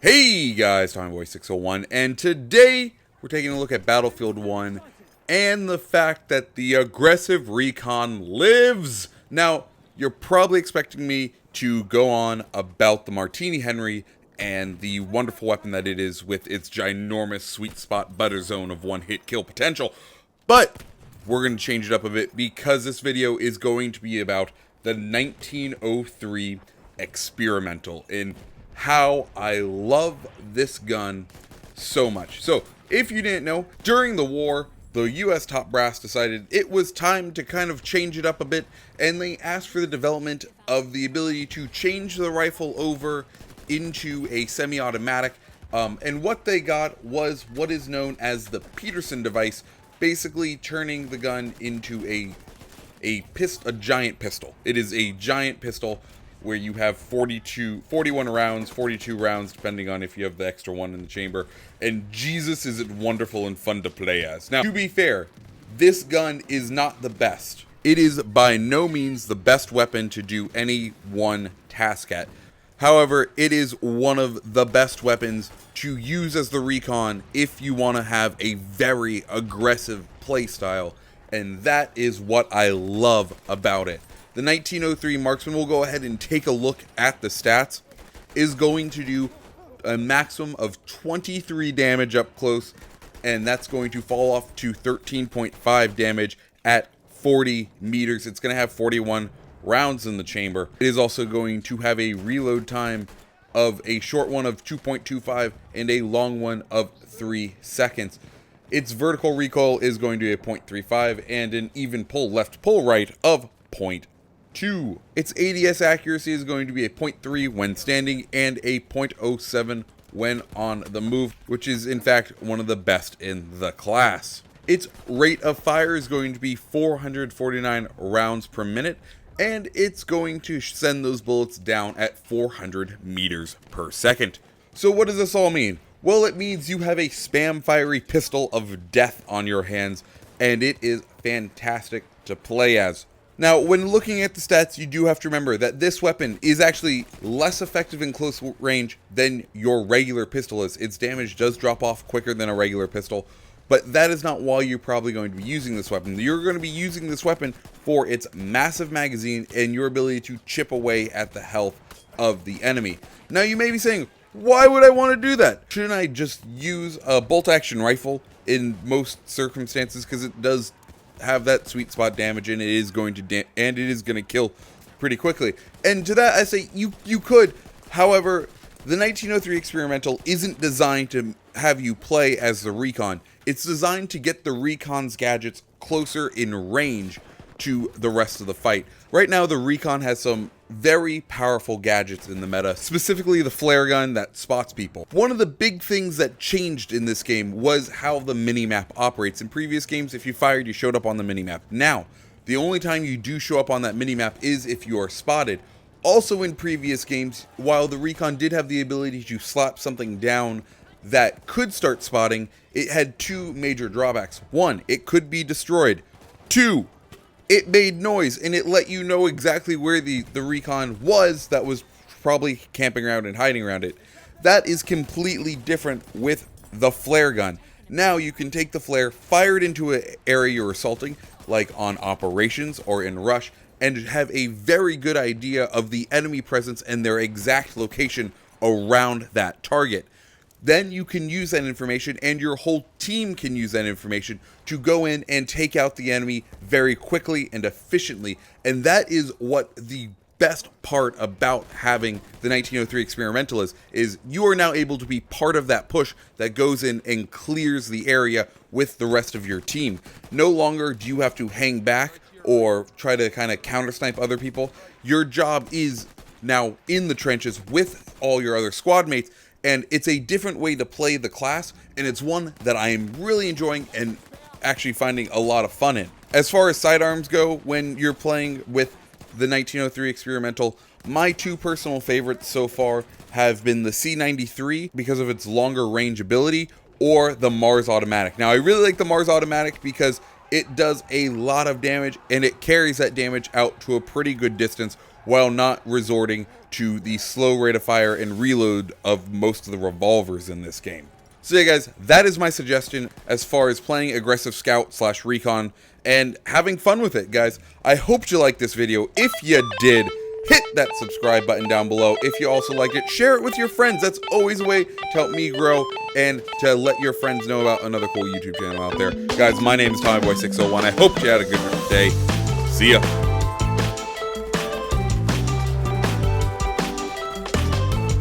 Hey guys, TommyBoy601, and today we're taking a look at Battlefield 1 and the fact that the aggressive Recon lives. Now, you're probably expecting me to go on about the Martini Henry and the wonderful weapon that it is with its ginormous sweet spot butter zone of one-hit kill potential, but we're going to change it up a bit because this video is going to be about the 1903 experimental in how I love this gun so much. So, if you didn't know, during the war, the US top brass decided it was time to kind of change it up a bit, and they asked for the development of the ability to change the rifle over into a semi-automatic, and what they got was what is known as the Peterson device, basically turning the gun into a giant pistol. It is a giant pistol where you have 41 rounds, 42 rounds, depending on if you have the extra one in the chamber. And Jesus, is it wonderful and fun to play as. Now, to be fair, this gun is not the best. It is by no means the best weapon to do any one task at. However, it is one of the best weapons to use as the Recon if you want to have a very aggressive playstyle. And that is what I love about it. The 1903 Marksman, will go ahead and take a look at the stats, is going to do a maximum of 23 damage up close, and that's going to fall off to 13.5 damage at 40 meters. It's going to have 41 rounds in the chamber. It is also going to have a reload time of a short one of 2.25 and a long one of 3 seconds. Its vertical recoil is going to be a 0.35 and an even pull left pull right of 0.2. Its ADS accuracy is going to be a 0.3 when standing and a 0.07 when on the move, which is in fact one of the best in the class. Its rate of fire is going to be 449 rounds per minute, and it's going to send those bullets down at 400 meters per second. So what does this all mean? Well, it means you have a spam fiery pistol of death on your hands, and it is fantastic to play as. Now, when looking at the stats, you do have to remember that this weapon is actually less effective in close range than your regular pistol is. Its damage does drop off quicker than a regular pistol, but that is not why you're probably going to be using this weapon. You're going to be using this weapon for its massive magazine and your ability to chip away at the health of the enemy. Now, you may be saying, why would I want to do that? Shouldn't I just use a bolt-action rifle in most circumstances, because it does have that sweet spot damage, and it is going to kill pretty quickly. And to that I say you could. However, the 1903 experimental isn't designed to have you play as the Recon. It's designed to get the Recon's gadgets closer in range to the rest of the fight. Right now, the Recon has some very powerful gadgets in the meta, specifically the flare gun that spots people. One of the big things that changed in this game was how the minimap operates. In previous games, if you fired, you showed up on the minimap. Now, the only time you do show up on that minimap is if you are spotted. Also in previous games, while the Recon did have the ability to slap something down that could start spotting, it had two major drawbacks. One, it could be destroyed. Two, it made noise, and it let you know exactly where the Recon was that was probably camping around and hiding around it. That is completely different with the flare gun. Now you can take the flare, fire it into an area you're assaulting, like on operations or in rush, and have a very good idea of the enemy presence and their exact location around that target. Then you can use that information, and your whole team can use that information to go in and take out the enemy very quickly and efficiently. And that is what the best part about having the 1903 experimental is you are now able to be part of that push that goes in and clears the area with the rest of your team. No longer do you have to hang back or try to kind of counter snipe other people. Your job is now in the trenches with all your other squad mates, and it's a different way to play the class, and it's one that I am really enjoying and actually finding a lot of fun in. As far as sidearms go, when you're playing with the 1903 experimental, my two personal favorites so far have been the C93 because of its longer range ability, or the Mars automatic. Now, I really like the Mars automatic because it does a lot of damage, and it carries that damage out to a pretty good distance while not resorting to the slow rate of fire and reload of most of the revolvers in this game. So yeah guys, that is my suggestion as far as playing aggressive scout / recon and having fun with it, guys. I hope you liked this video. If you did, hit that subscribe button down below. If you also liked it, share it with your friends. That's always a way to help me grow and to let your friends know about another cool YouTube channel out there. Guys, my name is TommyBoy601. I hope you had a good day. See ya.